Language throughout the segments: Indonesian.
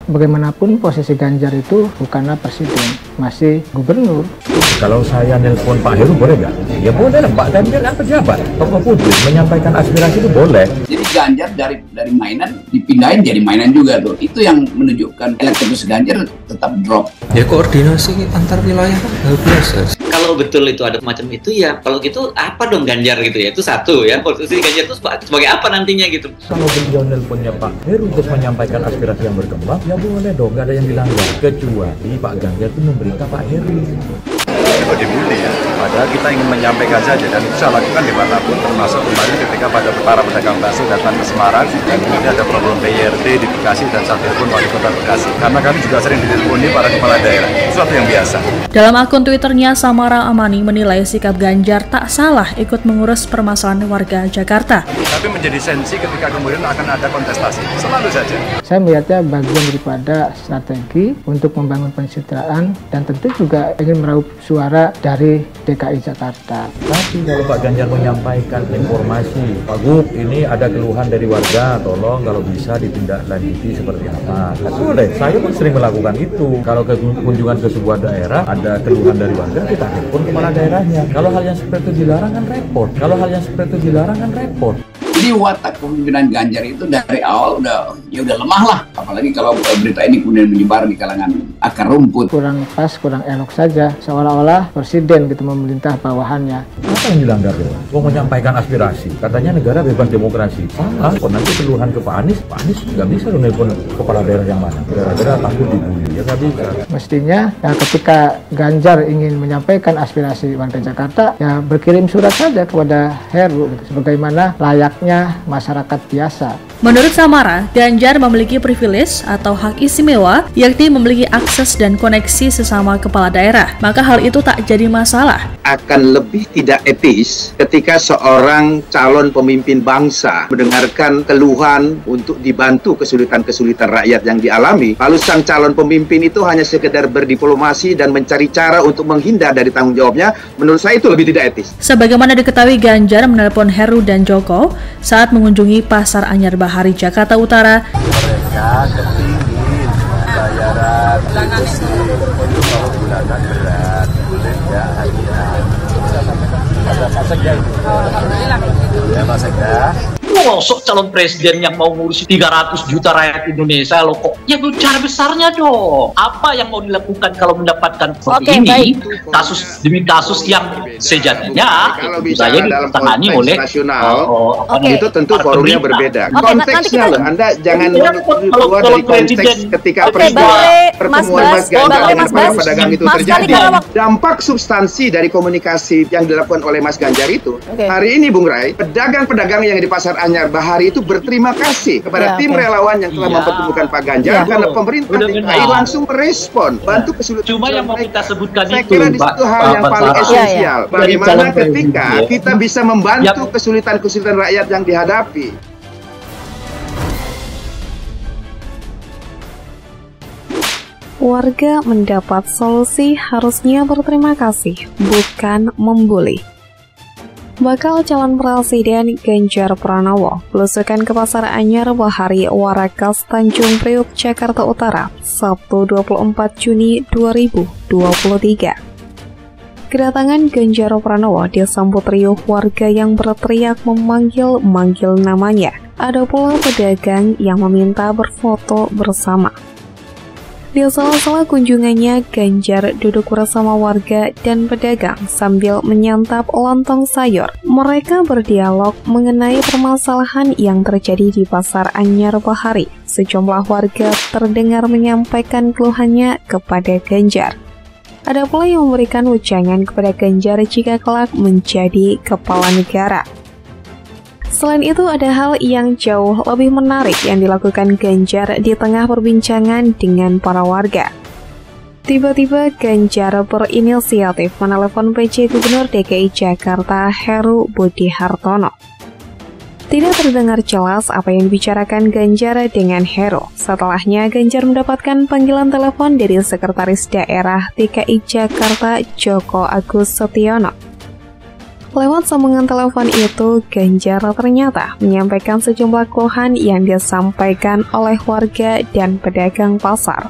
bagaimanapun posisi Ganjar itu bukanlah presiden, masih gubernur. Kalau saya nelpon Pak Heru boleh nggak? Ya boleh lah, Pak Ganjar kan pejabat, tokoh publik, menyampaikan aspirasi itu boleh. Jadi Ganjar dari mainan dipindahin jadi mainan juga tuh. Itu yang menunjukkan elektabilitas Ganjar tetap drop. Ya koordinasi antar wilayah kan hal biasa. Kalau betul itu ada macam itu ya, kalau gitu apa dong Ganjar gitu ya? Itu satu ya, posisi Ganjar itu sebagai apa nantinya gitu. Kalau beliau nelponnya Pak Heru untuk menyampaikan aspirasi yang berkembang, ya boleh dong, nggak ada yang bilang nggak. Kecuali Pak Ganjar itu memberitahu Pak Heru. Itu dibully ya, padahal kita ingin menyampaikan saja dan itu saya lakukan dimanapun, termasuk kemarin ketika pada para pedagang bakso datang ke Semarang dan kemudian ada problem PYRT di Bekasi dan saya telepon wali kota Bekasi karena kami juga sering diteleponi para kepala daerah, sesuatu yang biasa. Dalam akun Twitternya, Samara Amani menilai sikap Ganjar tak salah ikut mengurus permasalahan warga Jakarta. Tapi menjadi sensi ketika kemudian akan ada kontestasi, selalu saja. Saya melihatnya bagian daripada strategi untuk membangun pencitraan dan tentu juga ingin meraup suara dari DKI Jakarta. Tapi kalau Pak Ganjar menyampaikan informasi, Pak Gub ini ada keluhan dari warga, tolong kalau bisa ditindaklanjuti seperti apa. Kan boleh, saya pun sering melakukan itu. Kalau kunjungan ke sebuah daerah, ada keluhan dari warga, kita telepon kepala daerahnya. Kalau hal yang seperti itu dilarang kan repot. Jadi watak kepemimpinan Ganjar itu dari awal udah lemah lah. Apalagi kalau berita ini kemudian menyebar di kalangan akar rumput. Kurang pas, kurang elok saja. Seolah-olah presiden gitu memerintah bawahannya. Apa yang dilanggar ya? Mau menyampaikan aspirasi, katanya negara bebas demokrasi. Salah, kok nanti keluhan ke Pak Anies nggak bisa loh nelpon kepala daerah yang mana. Gara-gara takut dibully, ya nggak bisa. Mestinya ya, ketika Ganjar ingin menyampaikan aspirasi warga Jakarta, ya berkirim surat saja kepada Heru, gitu, sebagaimana layaknya masyarakat biasa. Menurut Samara, Ganjar memiliki privilege atau hak istimewa, yakni memiliki akses dan koneksi sesama kepala daerah. Maka hal itu tak jadi masalah. Akan lebih tidak etis ketika seorang calon pemimpin bangsa mendengarkan keluhan untuk dibantu kesulitan-kesulitan rakyat yang dialami, lalu sang calon pemimpin itu hanya sekedar berdiplomasi dan mencari cara untuk menghindar dari tanggung jawabnya. Menurut saya itu lebih tidak etis. Sebagaimana diketahui, Ganjar menelpon Heru dan Joko saat mengunjungi Pasar Anyar Bahari, Jakarta Utara. Mereka kepingin bayaran untuk kalau bulanan berat, boleh nggak hadiah? Ada pasek ya itu? Ya pasek ya. Masuk calon presiden yang mau ngurusi 300 juta rakyat Indonesia loh kok. Ya cara besarnya dong. Apa yang mau dilakukan kalau mendapatkan seperti ini? Baik. Kasus demi kasus yang sejatinya saya ditangani oleh itu tentu forumnya berbeda. Konteksnya loh, Anda jangan keluar dari konteks ketika pertemuan Mas Ganjar dengan para pedagang itu terjadi. Dampak substansi dari komunikasi yang dilakukan oleh Mas Ganjar itu hari ini Bung Rai, pedagang-pedagang yang di Pasar Anyar Bahari itu berterima kasih kepada tim relawan yang telah mempertemukan Pak Ganjar karena pemerintah DKI langsung merespon bantu kesulitan. Cuma yang mau kita sebutkan saya kira di situ hal yang paling esensial. Bagaimana ketika kita bisa membantu kesulitan-kesulitan rakyat yang dihadapi. Warga mendapat solusi harusnya berterima kasih, bukan membuli. Bakal calon presiden Ganjar Pranowo belusukan ke Pasar Anyar Bahari Warakas Tanjung Priok, Jakarta Utara, Sabtu 24 Juni 2023. Kedatangan Ganjar Pranowo disambut riuh warga yang berteriak memanggil namanya. Ada pula pedagang yang meminta berfoto bersama. Di sela-sela kunjungannya, Ganjar duduk bersama warga dan pedagang sambil menyantap lontong sayur. Mereka berdialog mengenai permasalahan yang terjadi di Pasar Anyar Bahari. Sejumlah warga terdengar menyampaikan keluhannya kepada Ganjar. Ada pula yang memberikan wejangan kepada Ganjar jika kelak menjadi kepala negara. Selain itu, ada hal yang jauh lebih menarik yang dilakukan Ganjar di tengah perbincangan dengan para warga. Tiba-tiba Ganjar berinisiatif menelepon PJ Gubernur DKI Jakarta Heru Budi Hartono. Tidak terdengar jelas apa yang dibicarakan Ganjar dengan Heru. Setelahnya, Ganjar mendapatkan panggilan telepon dari Sekretaris Daerah DKI Jakarta Joko Agus Setiono. Lewat sambungan telepon itu, Ganjar ternyata menyampaikan sejumlah keluhan yang disampaikan oleh warga dan pedagang pasar.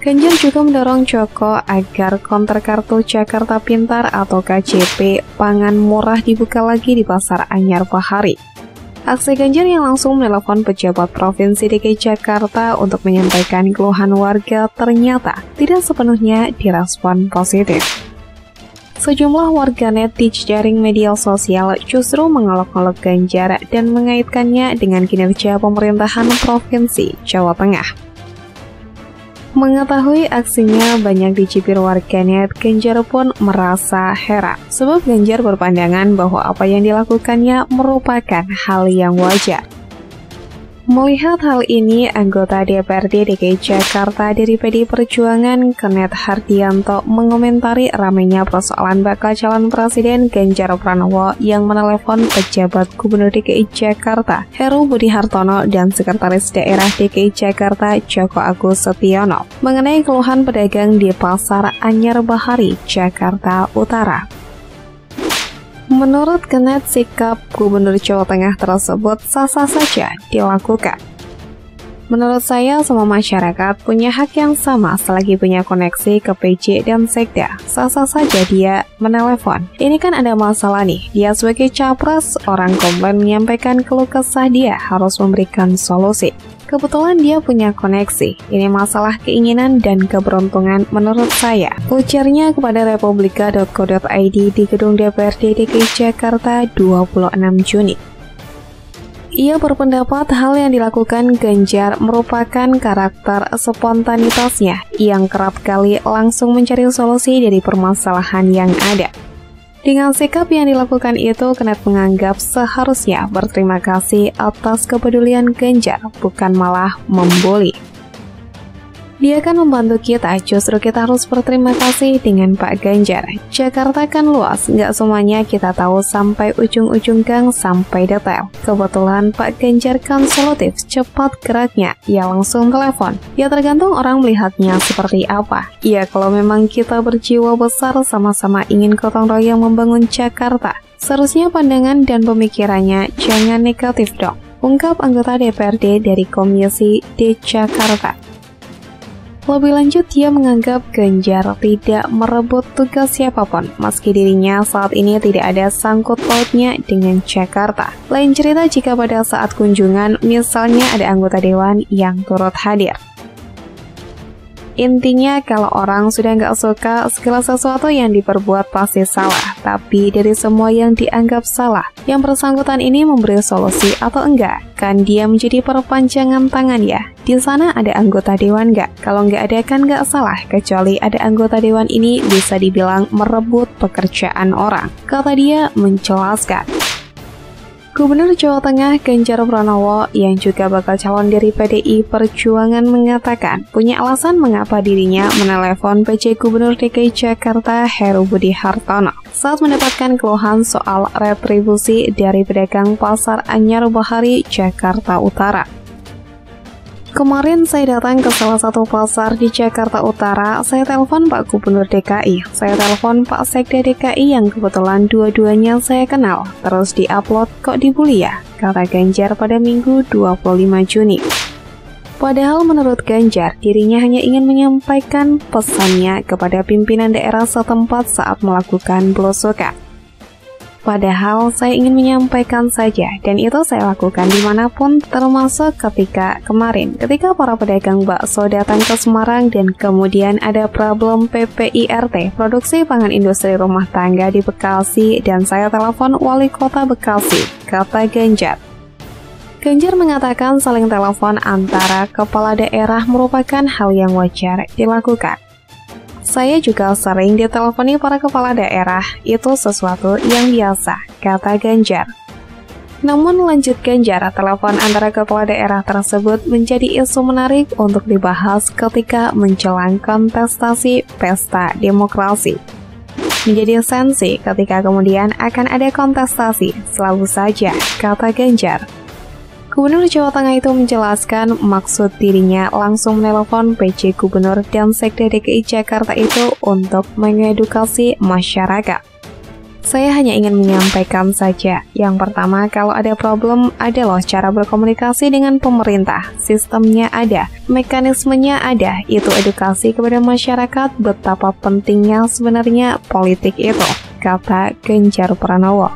Ganjar juga mendorong Joko agar konter kartu Jakarta Pintar atau KJP pangan murah dibuka lagi di Pasar Anyar Bahari. Aksi Ganjar yang langsung menelepon pejabat Provinsi DKI Jakarta untuk menyampaikan keluhan warga ternyata tidak sepenuhnya direspon positif. Sejumlah warganet di jejaring media sosial justru mengolok-olok Ganjar dan mengaitkannya dengan kinerja pemerintahan Provinsi Jawa Tengah. Mengetahui aksinya banyak dicibir warganet, Ganjar pun merasa heran sebab Ganjar berpandangan bahwa apa yang dilakukannya merupakan hal yang wajar. Melihat hal ini, anggota DPRD DKI Jakarta dari PD Perjuangan, Kenneth Hardianto, mengomentari ramainya persoalan bakal calon presiden Ganjar Pranowo yang menelepon pejabat Gubernur DKI Jakarta, Heru Budi Hartono, dan Sekretaris Daerah DKI Jakarta, Joko Agus Setiono, mengenai keluhan pedagang di Pasar Anyar Bahari, Jakarta Utara. Menurut Kenneth, sikap Gubernur Jawa Tengah tersebut sah-sah saja dilakukan. Menurut saya, semua masyarakat punya hak yang sama selagi punya koneksi ke PJ dan Sekda. Sah-sah saja dia menelepon. Ini kan ada masalah nih. Dia sebagai capres, orang komplain menyampaikan keluh kesah, dia harus memberikan solusi. Kebetulan dia punya koneksi. Ini masalah keinginan dan keberuntungan menurut saya. Ujarnya kepada republika.co.id di gedung DPRD DKI Jakarta 26 Juni. Ia berpendapat hal yang dilakukan Ganjar merupakan karakter spontanitasnya yang kerap kali langsung mencari solusi dari permasalahan yang ada. Dengan sikap yang dilakukan itu, Kenneth menganggap seharusnya berterima kasih atas kepedulian Ganjar, bukan malah membuli. Dia kan membantu kita, justru kita harus berterima kasih dengan Pak Ganjar. Jakarta kan luas, nggak semuanya kita tahu sampai ujung-ujung gang sampai detail. Kebetulan Pak Ganjar kan solutif, cepat geraknya, ia langsung telepon. Ya tergantung orang melihatnya seperti apa. Ya kalau memang kita berjiwa besar sama-sama ingin gotong royong membangun Jakarta, seharusnya pandangan dan pemikirannya jangan negatif dong, ungkap anggota DPRD dari Komisi D Jakarta. Lebih lanjut, dia menganggap Ganjar tidak merebut tugas siapapun, meski dirinya saat ini tidak ada sangkut pautnya dengan Jakarta. Lain cerita jika pada saat kunjungan, misalnya ada anggota dewan yang turut hadir. Intinya, kalau orang sudah nggak suka, segala sesuatu yang diperbuat pasti salah. Tapi dari semua yang dianggap salah, yang bersangkutan ini memberi solusi atau enggak? Kan dia menjadi perpanjangan tangan ya. Di sana ada anggota dewan nggak? Kalau nggak ada kan nggak salah, kecuali ada anggota dewan ini bisa dibilang merebut pekerjaan orang, kata dia menjelaskan. Gubernur Jawa Tengah Ganjar Pranowo yang juga bakal calon dari PDI Perjuangan mengatakan punya alasan mengapa dirinya menelepon PJ Gubernur DKI Jakarta Heru Budi Hartono saat mendapatkan keluhan soal retribusi dari pedagang Pasar Anyar Bahari, Jakarta Utara. Kemarin saya datang ke salah satu pasar di Jakarta Utara, saya telepon Pak Gubernur DKI, saya telepon Pak Sekda DKI yang kebetulan dua-duanya saya kenal, terus diupload kok dibully ya, kata Ganjar pada Minggu 25 Juni. Padahal menurut Ganjar, dirinya hanya ingin menyampaikan pesannya kepada pimpinan daerah setempat saat melakukan belusukan. Padahal saya ingin menyampaikan saja, dan itu saya lakukan dimanapun, termasuk ketika kemarin, ketika para pedagang bakso datang ke Semarang dan kemudian ada problem PPIRT, Produksi Pangan Industri Rumah Tangga di Bekasi, dan saya telepon Wali Kota Bekasi, kata Ganjar. Ganjar mengatakan saling telepon antara kepala daerah merupakan hal yang wajar dilakukan. Saya juga sering diteleponi para kepala daerah, itu sesuatu yang biasa, kata Ganjar. Namun lanjut Ganjar, telepon antara kepala daerah tersebut menjadi isu menarik untuk dibahas ketika menjelang kontestasi Pesta Demokrasi. Menjadi sensi ketika kemudian akan ada kontestasi, selalu saja, kata Ganjar. Gubernur Jawa Tengah itu menjelaskan maksud dirinya langsung menelepon PJ Gubernur dan Sekda DKI Jakarta itu untuk mengedukasi masyarakat. Saya hanya ingin menyampaikan saja. Yang pertama, kalau ada problem, ada loh cara berkomunikasi dengan pemerintah. Sistemnya ada, mekanismenya ada. Itu edukasi kepada masyarakat betapa pentingnya sebenarnya politik itu, kata Ganjar Pranowo.